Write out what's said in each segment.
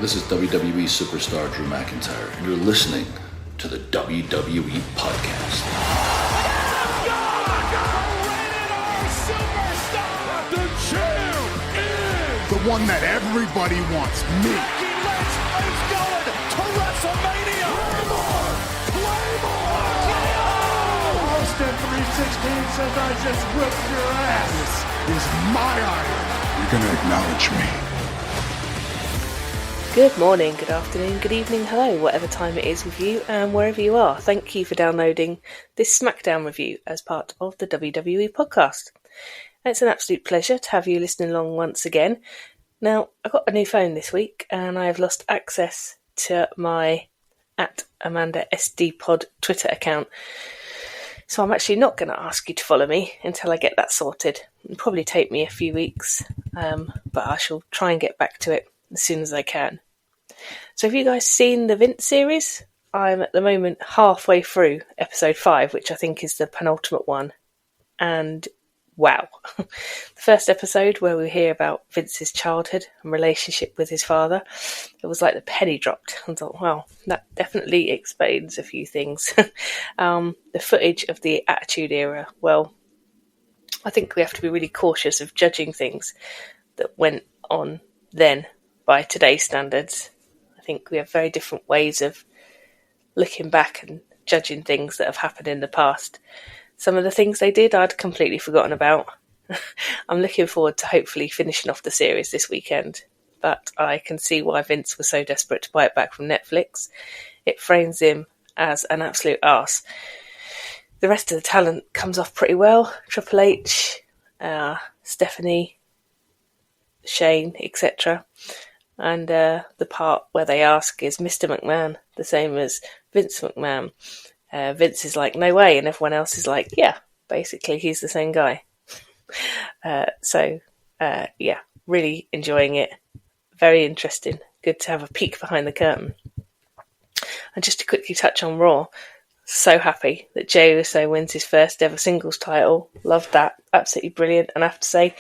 This is WWE superstar Drew McIntyre, and you're listening to the WWE Podcast. The champ is the one that everybody wants, me. It's going to WrestleMania. Claymore! Austin 316 says I just whipped your ass. This is my iron. You're going to acknowledge me. Good morning, good afternoon, good evening, hello, whatever time it is with you and wherever you are. Thank you for downloading this SmackDown review as part of the WWE podcast. It's an absolute pleasure to have you listening along once again. Now, I got a new phone this week and I have lost access to my @AmandaSDPod Twitter account. So I'm actually not going to ask you to follow me until I get that sorted. It'll probably take me a few weeks, but I shall try and get back to it as soon as I can. So have you guys seen the Vince series? I'm at the moment halfway through episode 5, which I think is the penultimate one. And wow. The first episode where we hear about Vince's childhood and relationship with his father, it was like the penny dropped. I thought, well, that definitely explains a few things. The footage of the Attitude Era, well, I think we have to be really cautious of judging things that went on then by today's standards. I think we have very different ways of looking back and judging things that have happened in the past. Some of the things they did I'd completely forgotten about. I'm looking forward to hopefully finishing off the series this weekend, but I can see why Vince was so desperate to buy it back from Netflix. It frames him as an absolute arse. The rest of the talent comes off pretty well. Triple H, Stephanie, Shane, etc. And the part where they ask, is Mr. McMahon the same as Vince McMahon? Vince is like, no way. And everyone else is like, yeah, basically he's the same guy. Yeah, really enjoying it. Very interesting. Good to have a peek behind the curtain. And just to quickly touch on Raw, so happy that Jey Uso wins his first ever singles title. Loved that. Absolutely brilliant. And I have to say,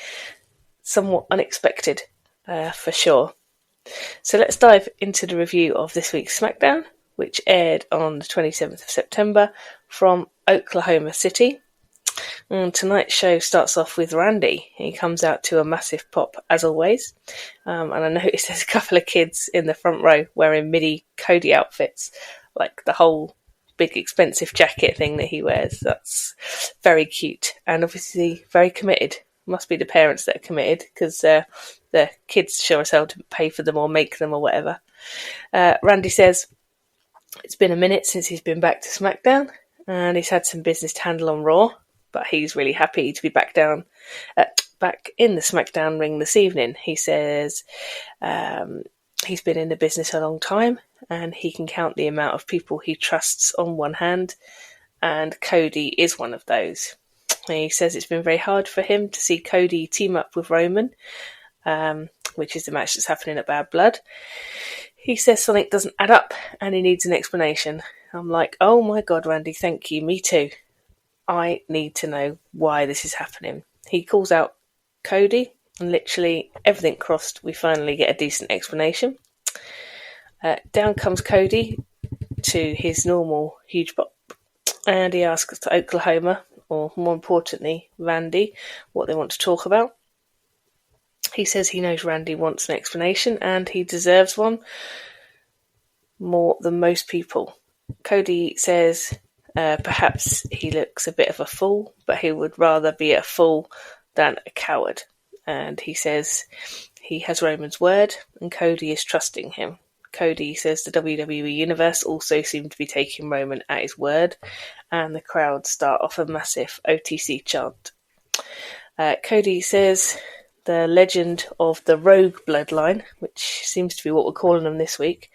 somewhat unexpected for sure. So let's dive into the review of this week's SmackDown, which aired on the 27th of September from Oklahoma City. And tonight's show starts off with Randy. He comes out to a massive pop, as always. And I noticed there's a couple of kids in the front row wearing midi Cody outfits, like the whole big expensive jacket thing that he wears. That's very cute and obviously very committed. Must be the parents that are committed, because the kids sure as hell didn't pay for them or make them or whatever. Randy says it's been a minute since he's been back to SmackDown and he's had some business to handle on Raw, but he's really happy to be back in the SmackDown ring this evening. He says he's been in the business a long time and he can count the amount of people he trusts on one hand, and Cody is one of those. He says it's been very hard for him to see Cody team up with Roman, which is the match that's happening at Bad Blood. He says something doesn't add up and he needs an explanation. I'm like, oh my God, Randy, thank you. Me too. I need to know why this is happening. He calls out Cody and literally everything crossed. We finally get a decent explanation. Down comes Cody to his normal huge pop and he asks to Oklahoma, or more importantly, Randy, what they want to talk about. He says he knows Randy wants an explanation and he deserves one more than most people. Cody says perhaps he looks a bit of a fool, but he would rather be a fool than a coward. And he says he has Roman's word and Cody is trusting him. Cody says the WWE Universe also seem to be taking Roman at his word, and the crowd start off a massive OTC chant. Cody says the legend of the Rogue bloodline, which seems to be what we're calling them this week,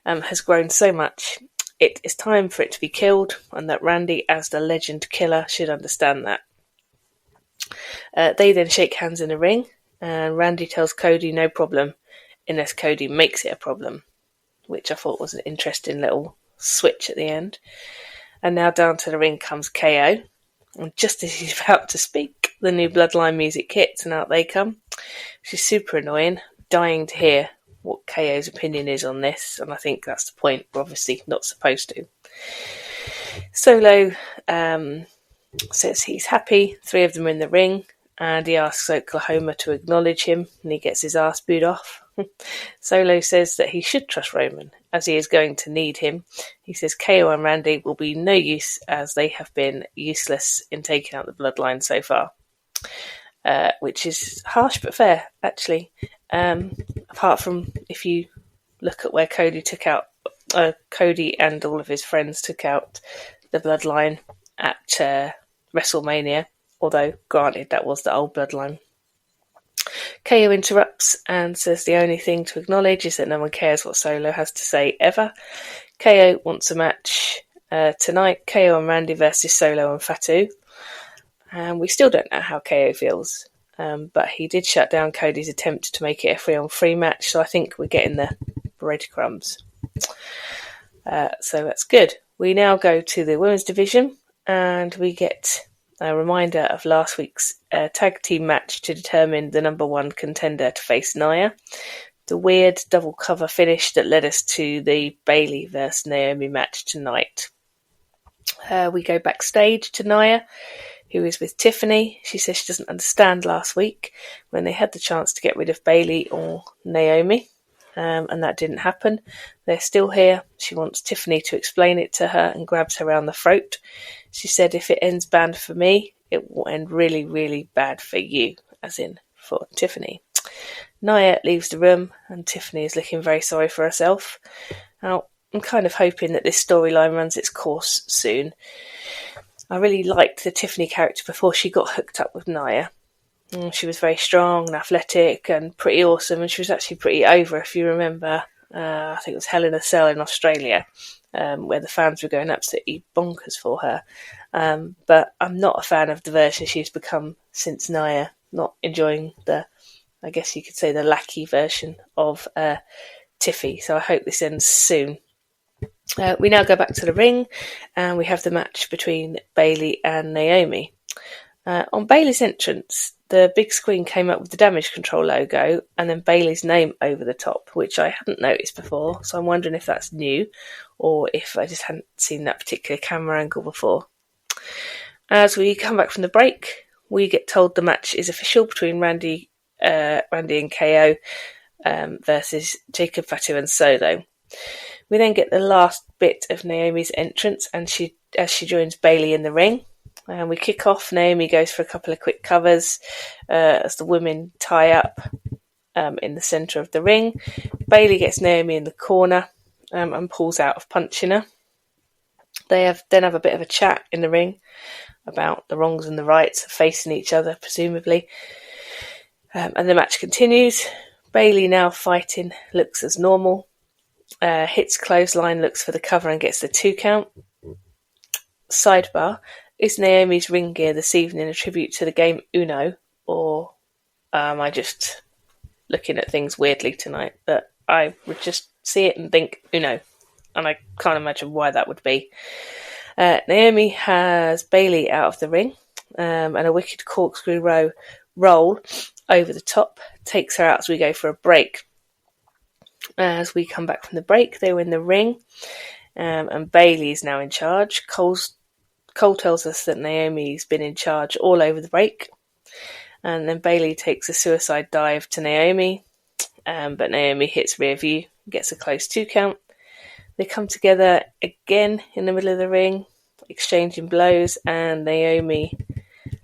has grown so much. It is time for it to be killed, and that Randy, as the legend killer, should understand that. They then shake hands in the ring, and Randy tells Cody no problem, unless Cody makes it a problem, which I thought was an interesting little switch at the end. And now down to the ring comes KO, and just as he's about to speak, the new Bloodline music hits and out they come, which is super annoying. Dying to hear what KO's opinion is on this, and I think that's the point. We're obviously not supposed to. Solo says he's happy. 3 of them are in the ring, and he asks Oklahoma to acknowledge him, and he gets his ass booed off. Solo says that he should trust Roman, as he is going to need him. He says KO and Randy will be no use, as they have been useless in taking out the bloodline so far. Which is harsh but fair, actually. Apart from if you look at where Cody and all of his friends took out the bloodline at WrestleMania, although granted that was the old bloodline. KO interrupts and says the only thing to acknowledge is that no one cares what Solo has to say ever. KO wants a match tonight, KO and Randy versus Solo and Fatu. And we still don't know how KO feels, but he did shut down Cody's attempt to make it a 3-on-3 match, so I think we're getting the breadcrumbs. So that's good. We now go to the women's division, and we get a reminder of last week's tag team match to determine the number 1 contender to face Nia. The weird double cover finish that led us to the Bayley vs Naomi match tonight. We go backstage to Nia, who is with Tiffany. She says she doesn't understand last week when they had the chance to get rid of Bayley or Naomi, and that didn't happen. They're still here. She wants Tiffany to explain it to her and grabs her around the throat. She said, if it ends bad for me, it will end really, really bad for you, as in for Tiffany. Nia leaves the room, and Tiffany is looking very sorry for herself. Now, I'm kind of hoping that this storyline runs its course soon. I really liked the Tiffany character before she got hooked up with Nia. She was very strong and athletic and pretty awesome, and she was actually pretty over, if you remember. I think it was Hell in a Cell in Australia, where the fans were going absolutely bonkers for her. But I'm not a fan of the version she's become since Nia. Not enjoying I guess you could say, the lackey version of Tiffy. So I hope this ends soon. We now go back to the ring, and we have the match between Bayley and Naomi. On Bayley's entrance, the big screen came up with the Damage Control logo and then Bayley's name over the top, which I hadn't noticed before, so I'm wondering if that's new or if I just hadn't seen that particular camera angle before. As we come back from the break, we get told the match is official between Randy and KO versus Jacob, Fatu and Solo. We then get the last bit of Naomi's entrance, and as she joins Bayley in the ring. And we kick off. Naomi goes for a couple of quick covers as the women tie up in the centre of the ring. Bayley gets Naomi in the corner and pulls out of punching her. They then have a bit of a chat in the ring about the wrongs and the rights of facing each other, presumably. And the match continues. Bayley, now fighting, looks as normal. Hits clothesline, looks for the cover and gets the 2 count. Sidebar. Is Naomi's ring gear this evening a tribute to the game Uno, or am I just looking at things weirdly tonight? But I would just see it and think Uno, and I can't imagine why that would be. Naomi has Bayley out of the ring, and a wicked corkscrew roll over the top takes her out as we go for a break. As we come back from the break, they were in the ring, and Bayley is now in charge. Cole tells us that Naomi's been in charge all over the break, and then Bayley takes a suicide dive to Naomi, but Naomi hits rear view, gets a close 2 count. They come together again in the middle of the ring, exchanging blows, and Naomi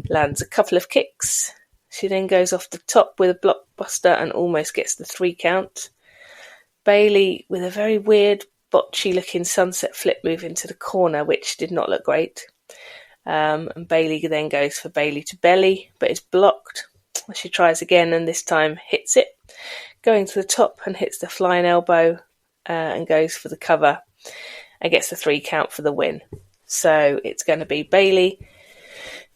lands a couple of kicks. She then goes off the top with a blockbuster and almost gets the 3 count. Bayley with a very weird, botchy looking sunset flip move into the corner, which did not look great. And Bayley then goes for Bayley to belly, but is blocked. She tries again and this time hits it, going to the top and hits the flying elbow and goes for the cover and gets the 3 count for the win. So it's going to be Bayley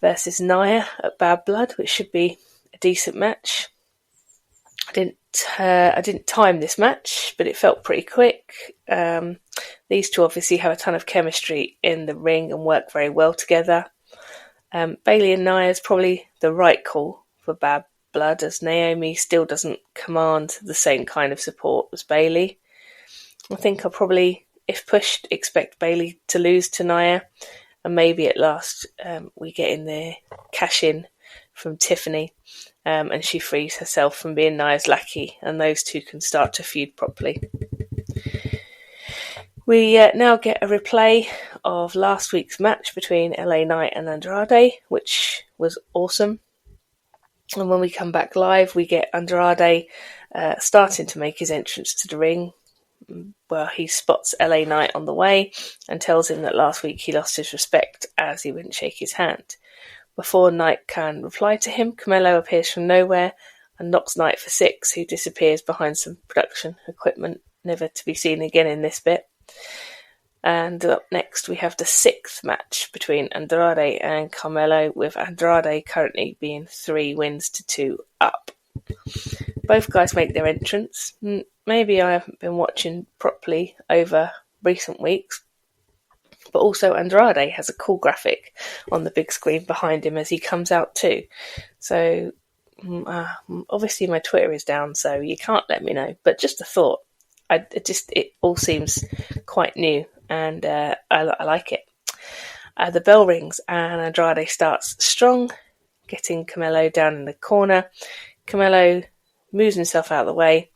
versus Nia at Bad Blood, which should be a decent match. I didn't time this match, but it felt pretty quick. These two obviously have a ton of chemistry in the ring and work very well together. Bayley and Nia is probably the right call for Bad blood, as Naomi still doesn't command the same kind of support as Bayley. I think I'll probably, if pushed, expect Bayley to lose to Nia, and maybe at last we get in the cash in from Tiffany, and she frees herself from being Nia's lackey, and those two can start to feud properly. We now get a replay of last week's match between LA Knight and Andrade, which was awesome. And when we come back live, we get Andrade starting to make his entrance to the ring. Well, he spots LA Knight on the way and tells him that last week he lost his respect as he wouldn't shake his hand. Before Knight can reply to him, Carmelo appears from nowhere and knocks Knight for 6, who disappears behind some production equipment, never to be seen again in this bit. And up next we have the 6th match between Andrade and Carmelo, with Andrade currently being 3 wins to 2 up. Both guys make their entrance. Maybe I haven't been watching properly over recent weeks, but also Andrade has a cool graphic on the big screen behind him as he comes out too. So obviously my Twitter is down, so you can't let me know, but just a thought. It all seems quite new, and I like it. The bell rings and Andrade starts strong, getting Carmelo down in the corner. Carmelo moves himself out of the way,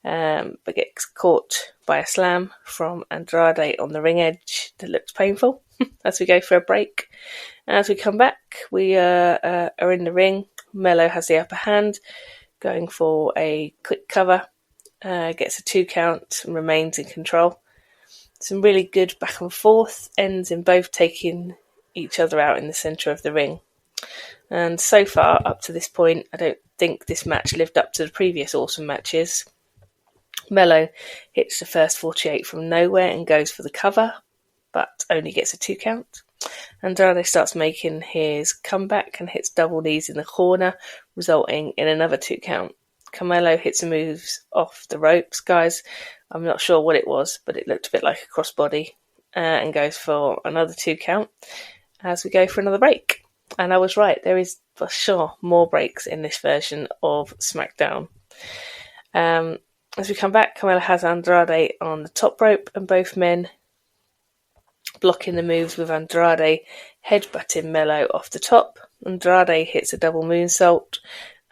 but gets caught by a slam from Andrade on the ring edge that looks painful as we go for a break. As we come back, we are in the ring. Melo has the upper hand, going for a quick cover. Gets a 2 count and remains in control. Some really good back and forth, ends in both taking each other out in the centre of the ring. And so far, up to this point, I don't think this match lived up to the previous awesome matches. Melo hits the first 48 from nowhere and goes for the cover, but only gets a 2 count. Andrade starts making his comeback and hits double knees in the corner, resulting in another 2 count. Carmelo hits the moves off the ropes, guys. I'm not sure what it was, but it looked a bit like a crossbody, and goes for another 2 count as we go for another break. And I was right, there is for sure more breaks in this version of SmackDown. As we come back, Carmelo has Andrade on the top rope, and both men blocking the moves, with Andrade headbutting Melo off the top. Andrade hits a double moonsault,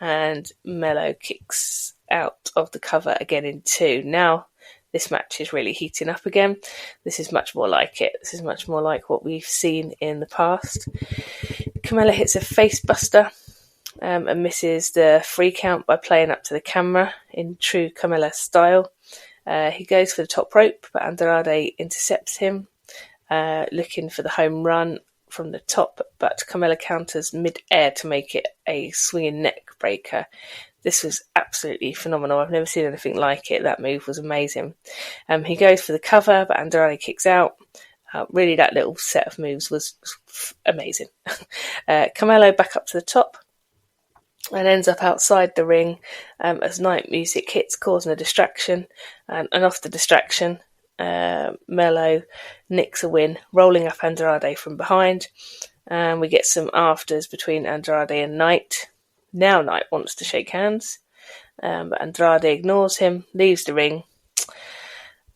and Melo kicks out of the cover again in 2. Now, this match is really heating up again. This is much more like it. This is much more like what we've seen in the past. Carmelo hits a face buster and misses the 3 count by playing up to the camera in true Carmelo style. He goes for the top rope, but Andrade intercepts him, looking for the home run from the top, but Carmelo counters mid-air to make it a swinging neck breaker. This was absolutely phenomenal. I've never seen anything like it. That move was amazing. He goes for the cover, but Andrade kicks out. Really, that little set of moves was amazing. Carmelo back up to the top and ends up outside the ring as night music hits, causing a distraction. And off the distraction, Melo nicks a win, rolling up Andrade from behind. And we get some afters between Andrade and Knight. Now Knight wants to shake hands, but Andrade ignores him, leaves the ring,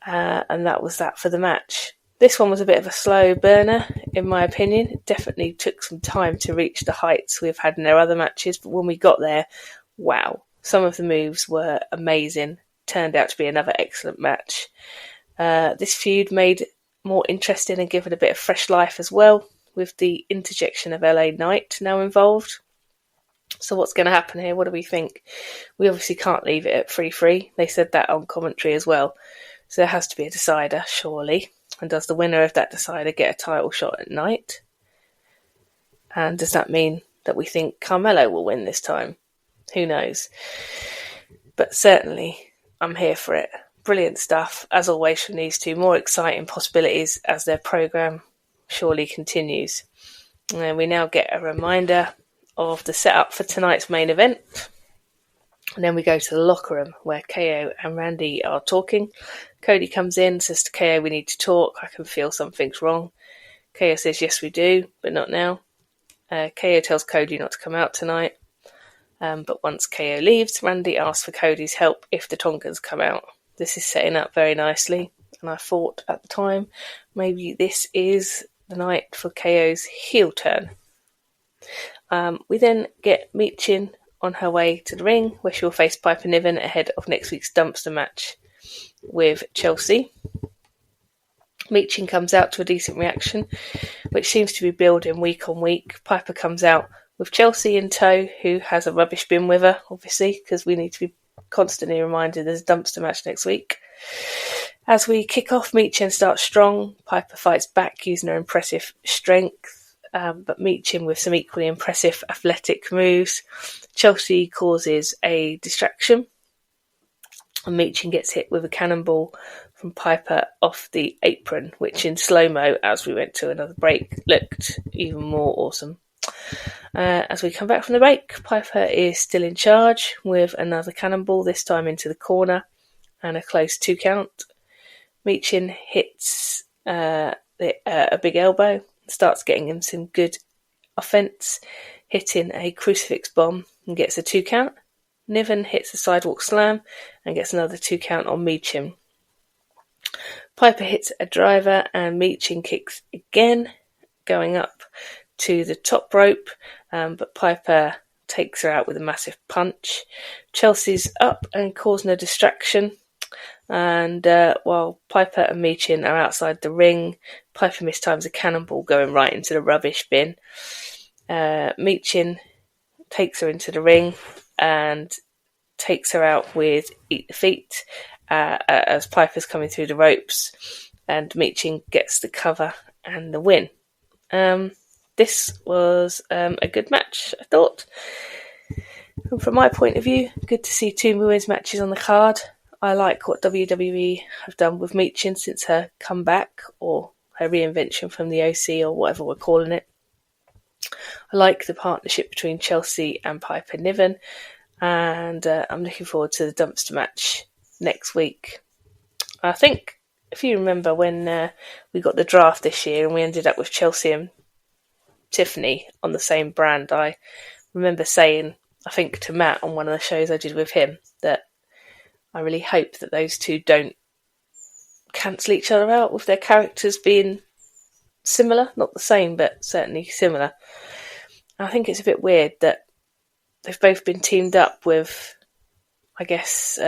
and that was that for the match. This one was a bit of a slow burner, in my opinion. It definitely took some time to reach the heights we've had in our other matches, but when we got there, wow, some of the moves were amazing. Turned out to be another excellent match. This feud made more interesting and given a bit of fresh life as well, with the interjection of LA Knight now involved. So what's going to happen here? What do we think? We obviously can't leave it at 3-3. They said that on commentary as well. So there has to be a decider, surely. And does the winner of that decider get a title shot at night? And does that mean that we think Carmelo will win this time? Who knows? But certainly, I'm here for it. Brilliant stuff, as always, from these two. More exciting possibilities as their programme surely continues. And we now get a reminder of the setup for tonight's main event. And then we go to the locker room where KO and Randy are talking. Cody comes in, says to KO, "We need to talk. I can feel something's wrong." KO says, "Yes, we do, but not now." KO tells Cody not to come out tonight. But once KO leaves, Randy asks for Cody's help if the Tongans come out. This is setting up very nicely, and I thought at the time maybe this is the night for KO's heel turn. We then get Michin on her way to the ring, where she'll face Piper Niven ahead of next week's dumpster match with Chelsea. Michin comes out to a decent reaction, which seems to be building week on week. Piper comes out with Chelsea in tow, who has a rubbish bin with her, obviously, because we need to be constantly reminded there's a dumpster match next week. As we kick off, Michin starts strong. Piper fights back using her impressive strength, but Michin with some equally impressive athletic moves. Chelsea causes a distraction, and Michin gets hit with a cannonball from Piper off the apron, which in slow-mo, as we went to another break, looked even more awesome. As we come back from the break, Piper is still in charge with another cannonball, this time into the corner, and a close 2 count. Michin hits a big elbow, starts getting him some good offense, hitting a crucifix bomb and gets a 2 count. Niven hits a sidewalk slam and gets another 2 count on Michin. Piper hits a driver and Michin kicks again, going up to the top rope, but Piper takes her out with a massive punch. Chelsea's up and causing a distraction, and while Piper and Michin are outside the ring, Piper mistimes a cannonball going right into the rubbish bin. Michin takes her into the ring and takes her out with Eat the Feet as Piper's coming through the ropes, and Michin gets the cover and the win. This was a good match, I thought. And from my point of view, good to see 2 women's matches on the card. I like what WWE have done with Michin since her comeback, or her reinvention from the OC, or whatever we're calling it. I like the partnership between Chelsea and Piper Niven, and I'm looking forward to the dumpster match next week. I think, if you remember when we got the draft this year and we ended up with Chelsea and Tiffany on the same brand, I remember saying, I think to Matt on one of the shows I did with him, that I really hope that those two don't cancel each other out with their characters being similar, not the same, but certainly similar. I think it's a bit weird that they've both been teamed up with, I guess,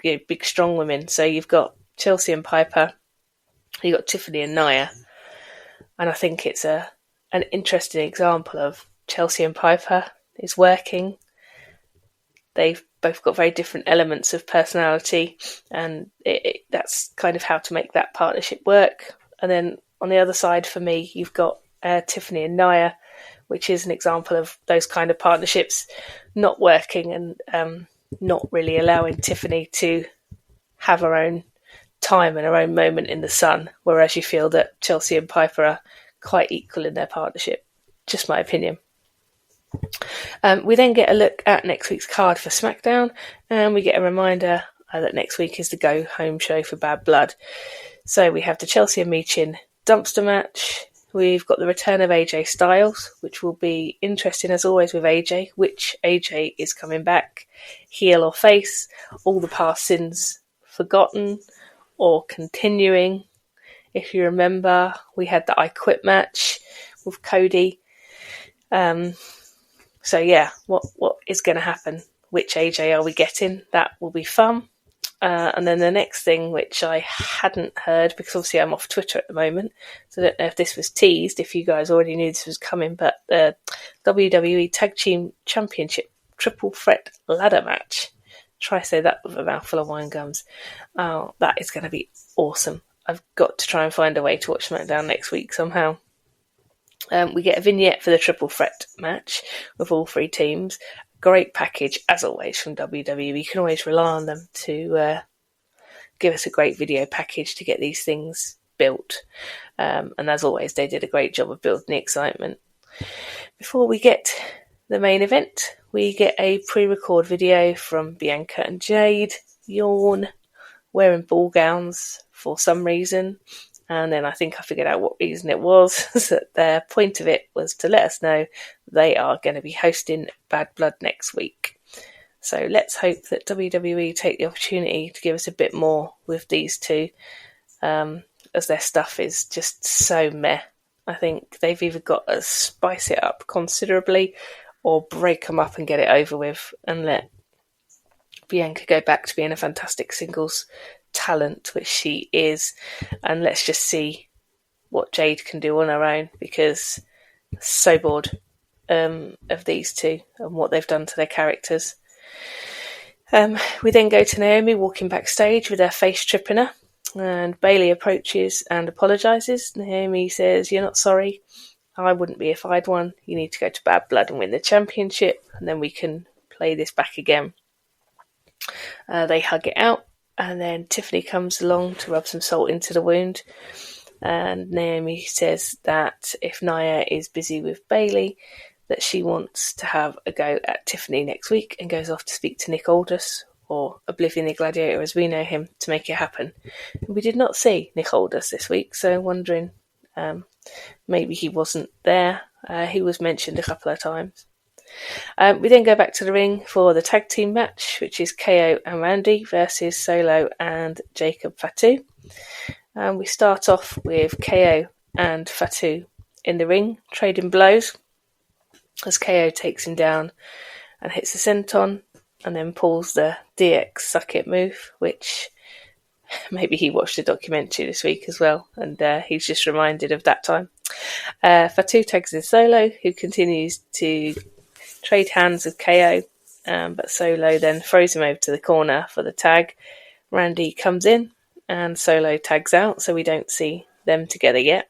big strong women. So you've got Chelsea and Piper, you've got Tiffany and Nia, and I think it's an interesting example of Chelsea and Piper is working. They've both got very different elements of personality, and that's kind of how to make that partnership work. And then on the other side, for me, you've got Tiffany and Nia, which is an example of those kind of partnerships not working and not really allowing Tiffany to have her own time and her own moment in the sun, whereas you feel that Chelsea and Piper are quite equal in their partnership. Just my opinion. We then get a look at next week's card for SmackDown, and we get a reminder that next week is the go-home show for Bad Blood. So we have the Chelsea and Michin dumpster match. We've got the return of AJ Styles, which will be interesting as always with AJ. Which AJ is coming back, heel or face? All the past sins forgotten or continuing? If you remember, we had the I Quit match with Cody. So yeah, what is going to happen? Which AJ are we getting? That will be fun. And then the next thing, which I hadn't heard, because obviously I'm off Twitter at the moment, so I don't know if this was teased, if you guys already knew this was coming, but the WWE Tag Team Championship Triple Threat Ladder Match. Try to say that with a mouthful of wine gums. Oh, that is going to be awesome. I've got to try and find a way to watch SmackDown next week somehow. We get a vignette for the Triple Threat match with all 3 teams. Great package, as always, from WWE. You can always rely on them to give us a great video package to get these things built. And as always, they did a great job of building the excitement. Before we get the main event, we get a pre-record video from Bianca and Jade, Yawn, wearing ball gowns for some reason. And then I think I figured out what reason it was. That their point of it was to let us know they are going to be hosting Bad Blood next week. So let's hope that WWE take the opportunity to give us a bit more with these two, as their stuff is just so meh. I think they've either got to spice it up considerably or break them up and get it over with and let Bianca go back to being a fantastic singles talent, which she is, and let's just see what Jade can do on her own, because I'm so bored of these two and what they've done to their characters. We then go to Naomi walking backstage with her face tripping her, and Bayley approaches and apologises. Naomi says, "You're not sorry. I wouldn't be if I'd won. You need to go to Bad Blood and win the championship, and then we can play this back again." They hug it out, and then Tiffany comes along to rub some salt into the wound. And Naomi says that if Nia is busy with Bayley, that she wants to have a go at Tiffany next week, and goes off to speak to Nick Aldis, or Oblivion the Gladiator as we know him, to make it happen. We did not see Nick Aldis this week, so wondering maybe he wasn't there. He was mentioned a couple of times. We then go back to the ring for the tag team match, which is KO and Randy versus Solo and Jacob Fatu. We start off with KO and Fatu in the ring, trading blows, as KO takes him down and hits the senton, and then pulls the DX suck it move, which maybe he watched a documentary this week as well, and he's just reminded of that time. Fatu tags in Solo, who continues to trade hands with KO, but Solo then throws him over to the corner for the tag. Randy comes in and Solo tags out, so we don't see them together yet.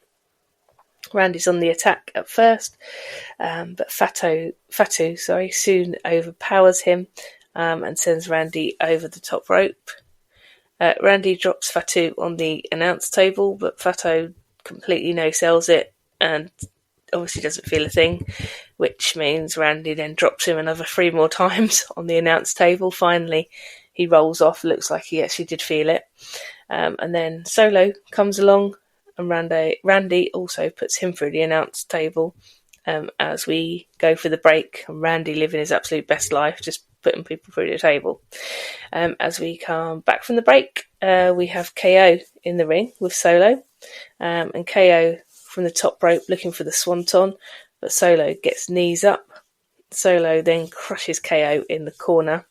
Randy's on the attack at first, but Fatu soon overpowers him and sends Randy over the top rope. Randy drops Fatu on the announce table, but Fatu completely no-sells it and obviously doesn't feel a thing, which means Randy then drops him another 3 more times on the announce table. Finally, he rolls off. Looks like he actually did feel it. And then Solo comes along, and Randy also puts him through the announce table as we go for the break. And Randy living his absolute best life, just putting people through the table. As we come back from the break, we have KO in the ring with Solo, and KO from the top rope looking for the swanton, but Solo gets knees up. Solo then crushes KO in the corner,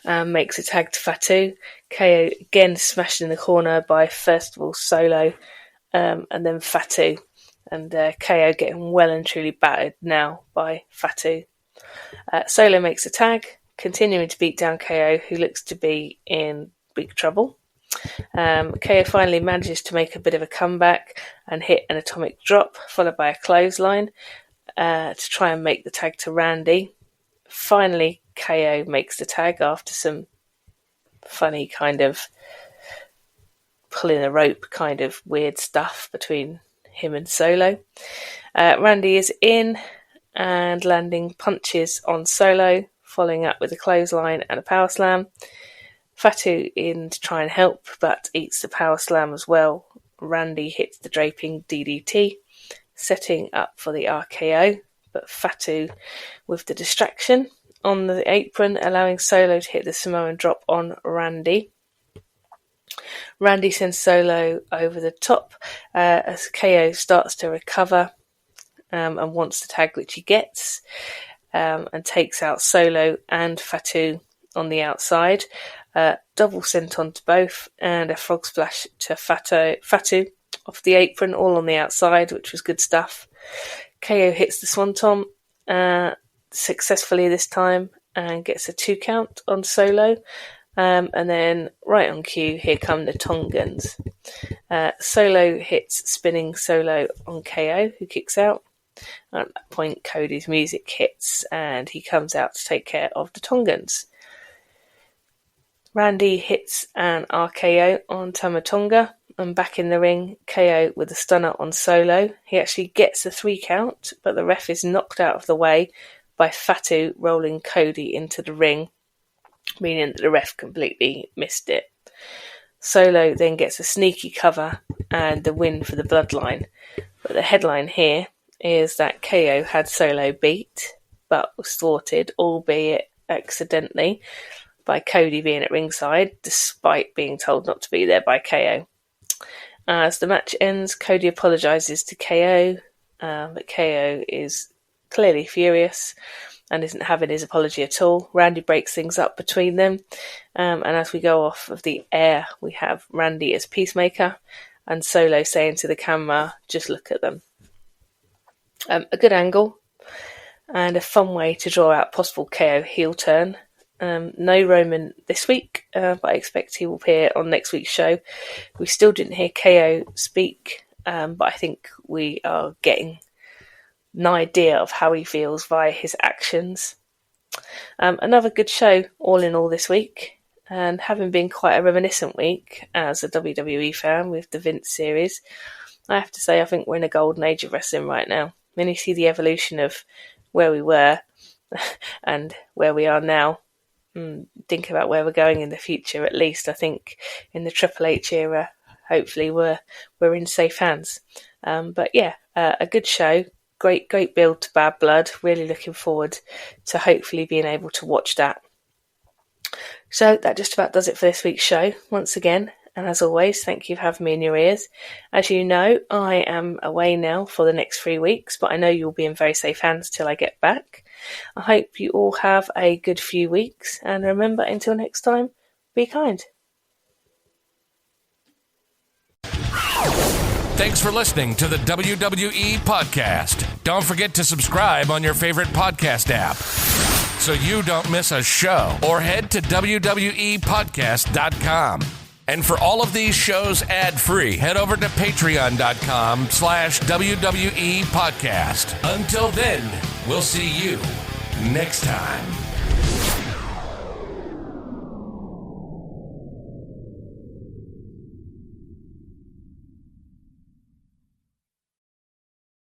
makes a tag to Fatu. KO again smashed in the corner by first of all Solo, and then Fatu, and KO getting well and truly battered now by Fatu. Solo makes a tag, continuing to beat down KO, who looks to be in big trouble. KO finally manages to make a bit of a comeback and hit an atomic drop, followed by a clothesline to try and make the tag to Randy. Finally, KO makes the tag after some funny kind of pulling a rope kind of weird stuff between him and Solo. Randy is in and landing punches on Solo, following up with a clothesline and a power slam. Fatu in to try and help, but eats the power slam as well. Randy hits the draping DDT, setting up for the RKO, but Fatu with the distraction on the apron, allowing Solo to hit the Samoan drop on Randy. Randy sends Solo over the top as KO starts to recover and wants the tag, which he gets, and takes out Solo and Fatu on the outside. Double senton to both, and a frog splash to Fatu off the apron, all on the outside, which was good stuff. KO hits the swanton successfully this time and gets a 2 count on Solo. And then right on cue, here come the Tongans. Solo hits spinning Solo on KO, who kicks out. At that point, Cody's music hits and he comes out to take care of the Tongans. Randy hits an RKO on Tama Tonga, and back in the ring, KO with a stunner on Solo. He actually gets a 3 count, but the ref is knocked out of the way by Fatu rolling Cody into the ring, meaning that the ref completely missed it. Solo then gets a sneaky cover and the win for the Bloodline. But the headline here is that KO had Solo beat, but was thwarted, albeit accidentally by Cody being at ringside, despite being told not to be there by KO. As the match ends, Cody apologises to KO, but KO is clearly furious and isn't having his apology at all. Randy breaks things up between them, and as we go off of the air, we have Randy as Peacemaker and Solo saying to the camera, just look at them. A good angle and a fun way to draw out possible KO heel turn. No Roman this week, but I expect he will appear on next week's show. We still didn't hear KO speak, but I think we are getting an idea of how he feels via his actions. Another good show all in all this week, and having been quite a reminiscent week as a WWE fan with the Vince series, I have to say I think we're in a golden age of wrestling right now. When you see the evolution of where we were and where we are now, think about where we're going in the future. At least I think in the Triple H era, hopefully we're in safe hands. But yeah, a good show. Great build to Bad Blood. Really looking forward to hopefully being able to watch that. So that just about does it for this week's show. Once again, and as always, thank you for having me in your ears. As you know, I am away now for the next 3 weeks, but I know you'll be in very safe hands till I get back. I hope you all have a good few weeks, and remember, until next time, be kind. Thanks for listening to the WWE Podcast. Don't forget to subscribe on your favorite podcast app so you don't miss a show, or head to WWEpodcast.com. And for all of these shows ad-free, head over to patreon.com/WWE Podcast. Until then, we'll see you next time.